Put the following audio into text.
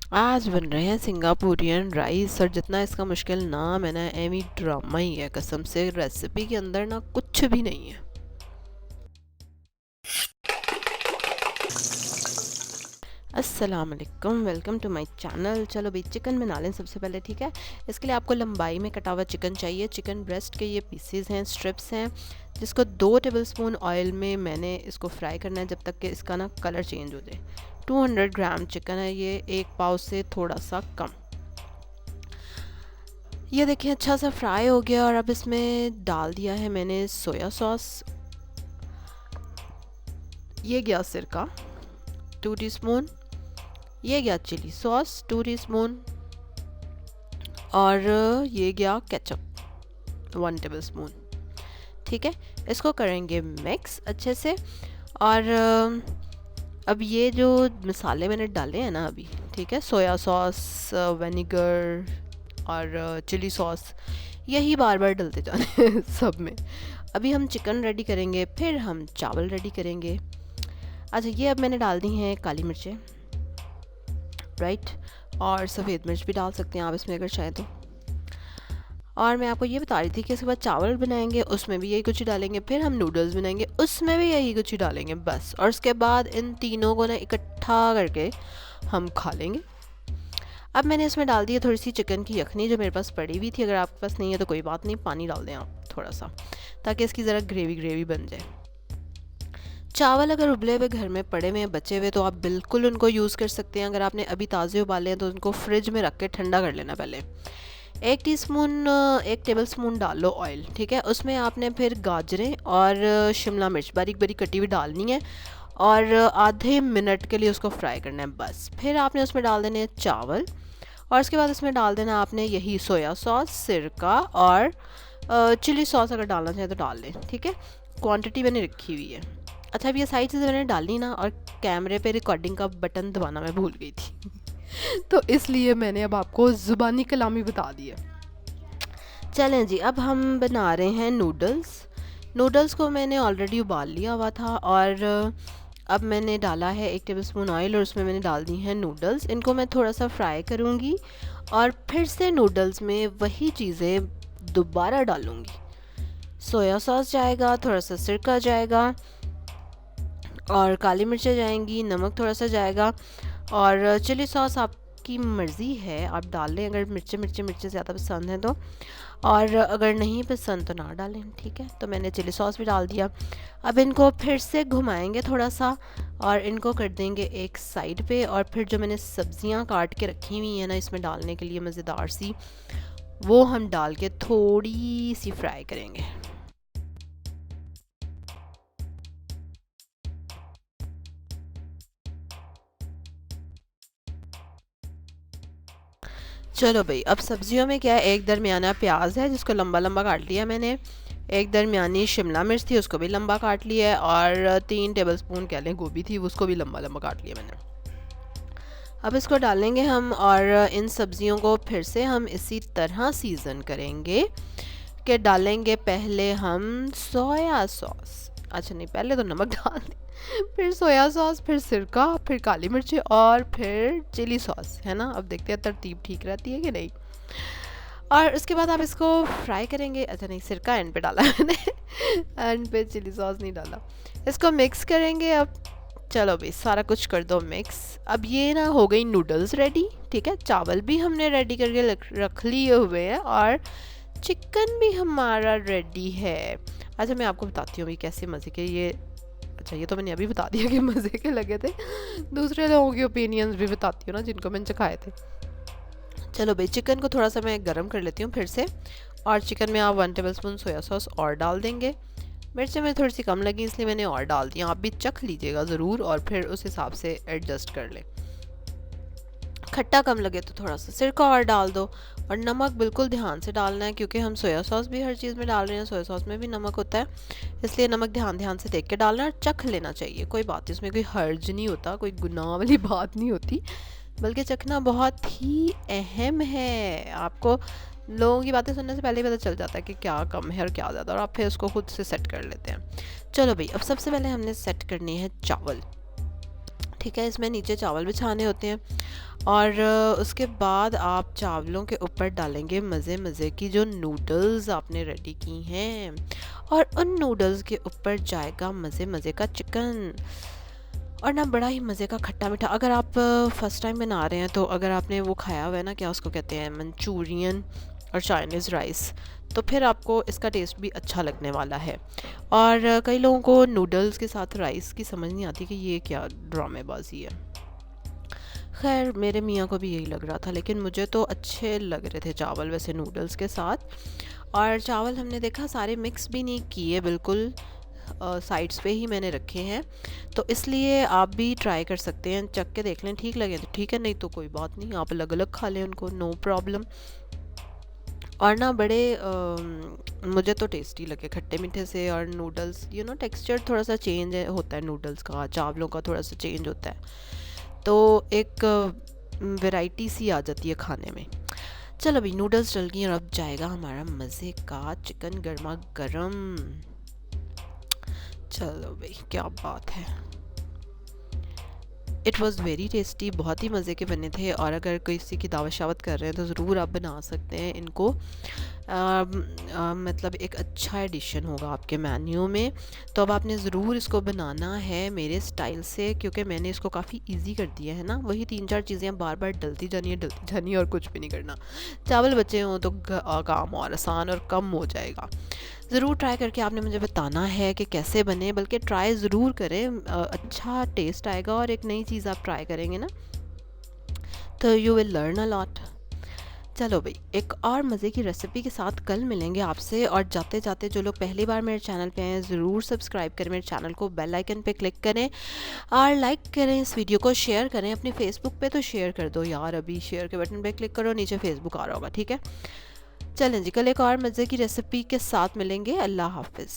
आज बन रहे हैं सिंगापुरियन राइस, और जितना इसका मुश्किल नाम है ना, एमी ड्रामा ही है कसम से। रेसिपी के अंदर ना कुछ भी नहीं है। अस्सलाम वालेकुम, वेलकम टू माय चैनल। चलो भाई चिकन बना लें सबसे पहले, ठीक है। इसके लिए आपको लंबाई में कटा हुआ चिकन चाहिए। चिकन ब्रेस्ट के ये पीसेस हैं, स्ट्रिप्स हैं, जिसको 2 टेबलस्पून ऑयल में मैंने इसको फ्राई करना है जब तक कि इसका ना कलर चेंज हो जाए। 200 ग्राम चिकन है ये, 1 पाव से थोड़ा सा कम। ये देखिए अच्छा सा फ्राई हो गया, और अब इसमें डाल दिया है मैंने सोया सॉस। ये गया सिरका 2 टीस्पून, ये गया चिली सॉस 2 टीस्पून, और ये गया केचप 1 टेबलस्पून। ठीक है, इसको करेंगे मिक्स अच्छे से। और अब ये जो मसाले मैंने डाले हैं ना अभी, ठीक है, सोया सॉस, विनेगर और चिली सॉस, यही बार बार डलते जाने हैं सब में। अभी हम चिकन रेडी करेंगे, फिर हम चावल रेडी करेंगे। अच्छा, ये अब मैंने डाल दी हैं काली मिर्चें, राइट, और सफ़ेद मिर्च भी डाल सकते हैं आप इसमें अगर चाहें तो। और मैं आपको ये बता रही थी कि इसके बाद चावल बनाएंगे, उसमें भी यही कुछ ही डालेंगे। फिर हम नूडल्स बनाएंगे, उसमें भी यही कुछ ही डालेंगे बस। और उसके बाद इन तीनों को ना इकट्ठा करके हम खा लेंगे। अब मैंने इसमें डाल दी है थोड़ी सी चिकन की यखनी जो मेरे पास पड़ी हुई थी। अगर आपके पास नहीं है तो कोई बात नहीं, पानी डाल दें आप थोड़ा सा, ताकि इसकी ज़रा ग्रेवी ग्रेवी बन जाए। चावल अगर उबले हुए घर में पड़े हुए हैं, बचे हुए, तो आप बिल्कुल उनको यूज़ कर सकते हैं। अगर आपने अभी ताज़े उबाले हैं तो उनको फ्रिज में रख के ठंडा कर लेना पहले। 1 टेबल स्पून डाल लो ऑयल, ठीक है। उसमें आपने फिर गाजरें और शिमला मिर्च बारीक बारीक कटी हुई डालनी है, और आधे मिनट के लिए उसको फ्राई करना है बस। फिर आपने उसमें डाल देने हैं चावल, और उसके बाद इसमें डाल देना आपने यही सोया सॉस, सिरका और चिली सॉस अगर डालना चाहें तो डाल लें, ठीक है। क्वांटिटी मैंने रखी हुई है। अच्छा, अब ये सारी चीज़ें मैंने डाली ना, और कैमरे पे रिकॉर्डिंग का बटन दबाना मैं भूल गई थी तो इसलिए मैंने अब आपको ज़ुबानी कलामी बता दी है। चलें जी, अब हम बना रहे हैं नूडल्स। नूडल्स को मैंने ऑलरेडी उबाल लिया हुआ था, और अब मैंने डाला है 1 टेबलस्पून ऑयल, और उसमें मैंने डाल दी हैं नूडल्स। इनको मैं थोड़ा सा फ्राई करूँगी, और फिर से नूडल्स में वही चीज़ें दोबारा डालूँगी। सोया सॉस जाएगा, थोड़ा सा सिरका जाएगा, और काली मिर्चें जाएंगी, नमक थोड़ा सा जाएगा, और चिली सॉस आपकी मर्ज़ी है, आप डाल लें अगर मिर्चें ज़्यादा पसंद हैं तो, और अगर नहीं पसंद तो ना डालें, ठीक है। तो मैंने चिली सॉस भी डाल दिया। अब इनको फिर से घुमाएंगे थोड़ा सा, और इनको कर देंगे एक साइड पे। और फिर जो मैंने सब्जियां काट के रखी हुई हैं ना इसमें डालने के लिए मज़ेदार सी, वो हम डाल के थोड़ी सी फ्राई करेंगे। चलो भाई, अब सब्जियों में क्या है, एक दरमियाना प्याज है जिसको लंबा लंबा काट लिया मैंने, एक दरमियानी शिमला मिर्च थी उसको भी लंबा काट लिया है, और 3 टेबलस्पून कह लें गोभी थी, उसको भी लंबा लंबा काट लिया मैंने। अब इसको डालेंगे हम, और इन सब्जियों को फिर से हम इसी तरह सीज़न करेंगे कि डालेंगे पहले हम सोया सॉस। अच्छा नहीं, पहले तो नमक डाल दें, फिर सोया सॉस, फिर सिरका, फिर काली मिर्ची, और फिर चिली सॉस, है ना। अब देखते हैं तरतीब ठीक रहती है कि नहीं। और उसके बाद आप इसको फ्राई करेंगे। अच्छा नहीं, सिरका एंड पे डाला मैंने एंड पे चिली सॉस नहीं डाला। इसको मिक्स करेंगे अब। चलो भाई, सारा कुछ कर दो मिक्स। अब ये ना हो गई नूडल्स रेडी, ठीक है। चावल भी हमने रेडी करके रख लिए हुए हैं, और चिकन भी हमारा रेडी है। अच्छा, मैं आपको बताती हूँ भाई कैसे मज़े के ये, अच्छा ये तो मैंने अभी बता दिया कि मज़े के लगे थे, दूसरे लोगों के ओपिनियंस भी बताती हूँ ना जिनको मैंने चखाए थे। चलो भाई, चिकन को थोड़ा सा मैं गर्म कर लेती हूँ फिर से, और चिकन में आप 1 टेबलस्पून सोया सॉस और डाल देंगे। मिर्चें में थोड़ी सी कम लगी इसलिए मैंने और डाल दी, आप भी चख लीजिएगा ज़रूर, और फिर उस हिसाब से एडजस्ट कर लें। खट्टा कम लगे तो थोड़ा सा सिरका और डाल दो, और नमक बिल्कुल ध्यान से डालना है, क्योंकि हम सोया सॉस भी हर चीज़ में डाल रहे हैं, सोया सॉस में भी नमक होता है, इसलिए नमक ध्यान ध्यान से देख के डालना है, और चख लेना चाहिए। कोई बात नहीं, इसमें कोई हर्ज नहीं होता, कोई गुनाह वाली बात नहीं होती, बल्कि चखना बहुत ही अहम है। आपको लोगों की बातें सुनने से पहले ही पता चल जाता है कि क्या कम है और क्या ज़्यादा, और आप फिर उसको खुद से सेट कर लेते हैं। चलो भाई, अब सबसे पहले हमने सेट करनी है चावल, ठीक है। इसमें नीचे चावल बिछाने होते हैं, और उसके बाद आप चावलों के ऊपर डालेंगे मज़े मज़े की जो नूडल्स आपने रेडी की हैं, और उन नूडल्स के ऊपर जाएगा मज़े मज़े का चिकन, और ना बड़ा ही मज़े का खट्टा मीठा। अगर आप फर्स्ट टाइम बना रहे हैं तो अगर आपने वो खाया हुआ है ना, क्या उसको कहते हैं, मंचूरियन और चाइनीज़ राइस, तो फिर आपको इसका टेस्ट भी अच्छा लगने वाला है। और कई लोगों को नूडल्स के साथ राइस की समझ नहीं आती कि ये क्या ड्रामेबाजी है। खैर मेरे मियाँ को भी यही लग रहा था, लेकिन मुझे तो अच्छे लग रहे थे चावल वैसे नूडल्स के साथ। और चावल हमने देखा सारे मिक्स भी नहीं किए, बिल्कुल साइड्स पे ही मैंने रखे हैं। तो इसलिए आप भी ट्राई कर सकते हैं, चख के देख लें, ठीक लगे तो ठीक है, नहीं तो कोई बात नहीं, आप अलग अलग खा लें उनको, नो प्रॉब्लम। और ना बड़े मुझे तो टेस्टी लगे खट्टे मीठे से। और नूडल्स टेक्सचर थोड़ा सा चेंज होता है, नूडल्स का चावलों का थोड़ा सा चेंज होता है, तो एक वैरायटी सी आ जाती है खाने में। चलो अभी नूडल्स डल गई और अब जाएगा हमारा मज़े का चिकन गर्मा गरम। चलो भाई क्या बात है, इट वॉज़ वेरी टेस्टी, बहुत ही मज़े के बने थे। और अगर किसी की दावत शावत कर रहे हैं तो ज़रूर आप बना सकते हैं इनको। मतलब एक अच्छा एडिशन होगा आपके मेन्यू में। तो अब आपने ज़रूर इसको बनाना है मेरे स्टाइल से, क्योंकि मैंने इसको काफ़ी इजी कर दिया है ना, वही 3-4 चीज़ें बार बार डलती जानी है और कुछ भी नहीं करना। चावल बचे हों तो काम और आसान और कम हो जाएगा। ज़रूर ट्राई करके आपने मुझे बताना है कि कैसे बने, बल्कि ट्राई ज़रूर करें, अच्छा टेस्ट आएगा। और एक नई चीज़ आप ट्राई करेंगे ना, तो you will learn a lot. चलो भाई एक और मज़े की रेसिपी के साथ कल मिलेंगे आपसे। और जाते जाते जो लोग पहली बार मेरे चैनल पे हैं ज़रूर सब्सक्राइब करें मेरे चैनल को, बेल आइकन पे क्लिक करें और लाइक करें, इस वीडियो को शेयर करें अपनी फेसबुक पे, तो शेयर कर दो यार, अभी शेयर के बटन पे क्लिक करो, नीचे फेसबुक आ रहा होगा, ठीक है। चलें जी, कल एक और मज़े की रेसिपी के साथ मिलेंगे। अल्लाह हाफिज़।